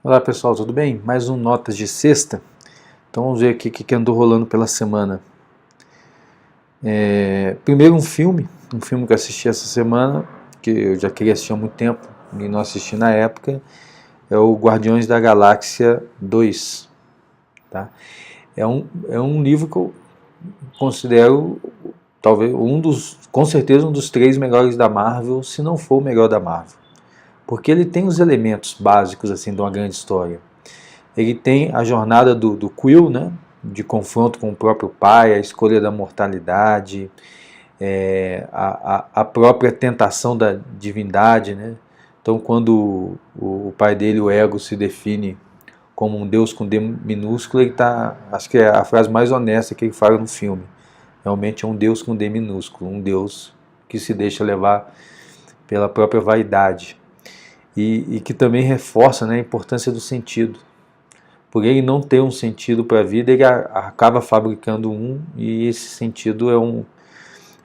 Olá pessoal, tudo bem? Mais um Notas de Sexta. Então vamos ver aqui o que andou rolando pela semana. Primeiro um filme que eu assisti essa semana, que eu já queria assistir há muito tempo e não assisti na época, é o Guardiões da Galáxia 2. Tá? É um livro que eu considero talvez com certeza um dos 3 melhores da Marvel, se não for o melhor da Marvel. Porque ele tem os elementos básicos assim de uma grande história. Ele tem a jornada do Quill, né, de confronto com o próprio pai, a escolha da mortalidade, a própria tentação da divindade. Né? Então, quando o pai dele, o Ego, se define como um Deus com D minúsculo, ele tá, acho que é a frase mais honesta que ele fala no filme. Realmente é um Deus com D minúsculo, um Deus que se deixa levar pela própria vaidade. E que também reforça, né, a importância do sentido. Por ele não ter um sentido para a vida, ele acaba fabricando um, e esse sentido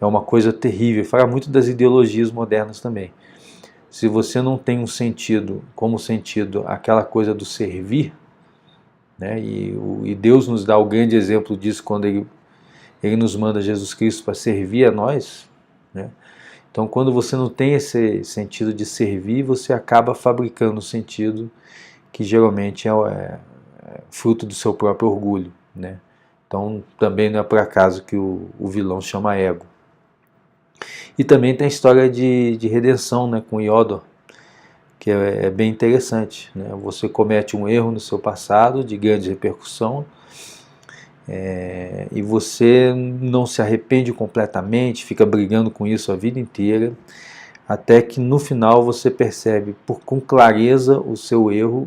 é uma coisa terrível. Fala muito das ideologias modernas também. Se você não tem um sentido, como sentido, aquela coisa do servir, né, e Deus nos dá o grande exemplo disso quando ele nos manda Jesus Cristo para servir a nós, né? Então, quando você não tem esse sentido de servir, você acaba fabricando um sentido que geralmente é fruto do seu próprio orgulho. Né? Então, também não é por acaso que o vilão chama Ego. E também tem a história de redenção, né, com Iodor, que é bem interessante. Né? Você comete um erro no seu passado de grande repercussão, e você não se arrepende completamente, fica brigando com isso a vida inteira, até que no final você percebe com clareza o seu erro,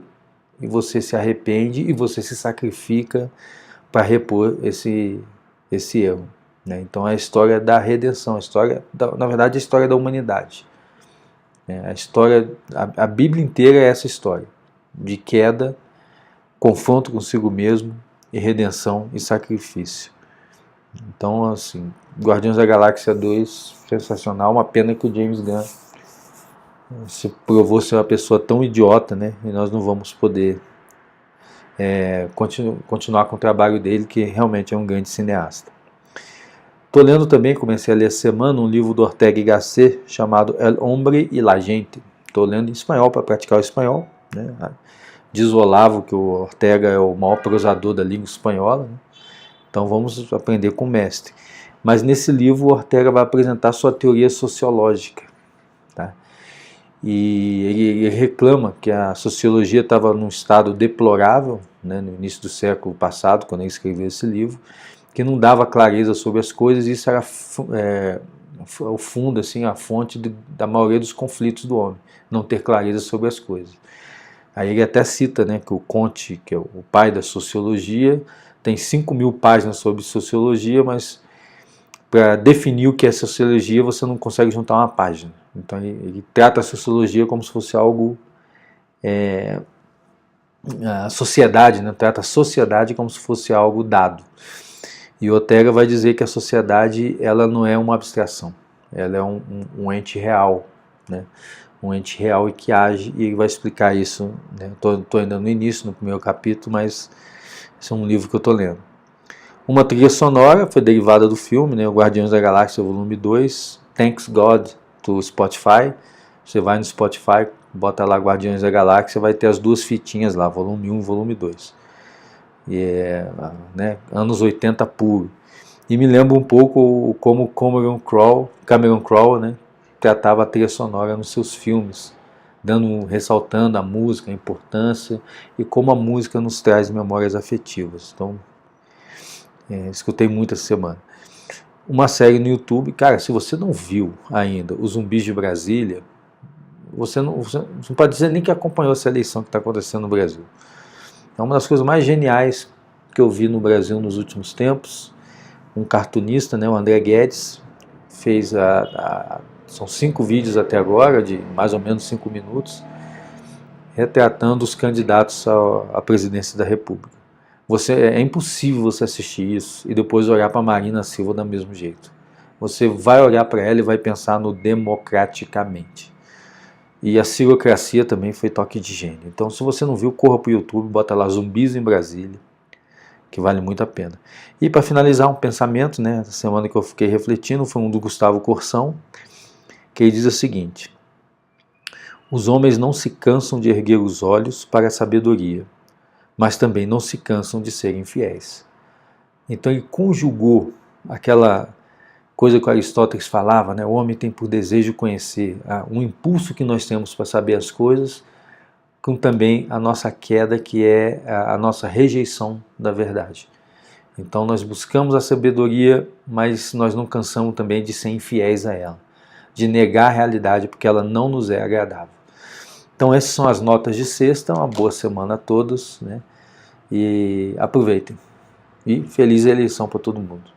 e você se arrepende e você se sacrifica para repor esse erro. Né? Então é a história da redenção, na verdade a história da humanidade. A Bíblia inteira é essa história de queda, confronto consigo mesmo, e redenção e sacrifício. Então, assim, Guardiões da Galáxia 2, sensacional. Uma pena que o James Gunn se provou ser uma pessoa tão idiota, né? E nós não vamos poder continuar com o trabalho dele, que realmente é um grande cineasta. Estou lendo também, comecei a ler essa semana, um livro do Ortega y Gasset chamado El Hombre y la Gente. Estou lendo em espanhol para praticar o espanhol. Né? Diz o Olavo que o Ortega é o maior prosador da língua espanhola. Né? Então vamos aprender com o mestre. Mas nesse livro o Ortega vai apresentar sua teoria sociológica. Tá? E ele reclama que a sociologia estava num estado deplorável, né, no início do século passado, quando ele escreveu esse livro, que não dava clareza sobre as coisas, e isso era o fundo, assim, a fonte da maioria dos conflitos do homem, não ter clareza sobre as coisas. Aí ele até cita, né, que o Comte, que é o pai da sociologia, tem 5.000 páginas sobre sociologia, mas para definir o que é sociologia você não consegue juntar uma página. Então ele trata a sociologia como se fosse algo... a sociedade, né, trata a sociedade como se fosse algo dado. E Ortega vai dizer que a sociedade ela não é uma abstração, ela é um ente real, né? Um ente real e que age, e ele vai explicar isso. Estou ainda no início, no primeiro capítulo, mas esse é um livro que eu estou lendo. Uma trilha sonora foi derivada do filme, né, o Guardiões da Galáxia Volume 2, Thanks God, do Spotify. Você vai no Spotify, bota lá Guardiões da Galáxia, vai ter as 2 fitinhas lá, Volume 1 e Volume 2. E né, anos 80 puro. E me lembra um pouco como Cameron Crowe, né, tratava a trilha sonora nos seus filmes, ressaltando a música, a importância, e como a música nos traz memórias afetivas. Então, escutei muito essa semana. Uma série no YouTube, cara, se você não viu ainda Os Zumbis de Brasília, você não pode dizer nem que acompanhou essa eleição que está acontecendo no Brasil. É uma das coisas mais geniais que eu vi no Brasil nos últimos tempos. Um cartunista, né, o André Guedes, fez são 5 vídeos até agora, de mais ou menos 5 minutos, retratando os candidatos à presidência da República. É impossível você assistir isso e depois olhar para a Marina Silva do mesmo jeito. Você vai olhar para ela e vai pensar no democraticamente. E a Cirocracia também foi toque de gênio. Então, se você não viu, corra para o YouTube, bota lá Zumbis em Brasília, que vale muito a pena. E para finalizar, um pensamento, né, essa semana que eu fiquei refletindo, foi um do Gustavo Corsão, que ele diz o seguinte: os homens não se cansam de erguer os olhos para a sabedoria, mas também não se cansam de serem fiéis. Então ele conjugou aquela coisa que Aristóteles falava, né? O homem tem por desejo conhecer, um impulso que nós temos para saber as coisas, com também a nossa queda, que é a nossa rejeição da verdade. Então nós buscamos a sabedoria, mas nós não cansamos também de ser infiéis a ela, de negar a realidade porque ela não nos é agradável. Então essas são as notas de sexta, uma boa semana a todos, né? E aproveitem. E feliz eleição para todo mundo.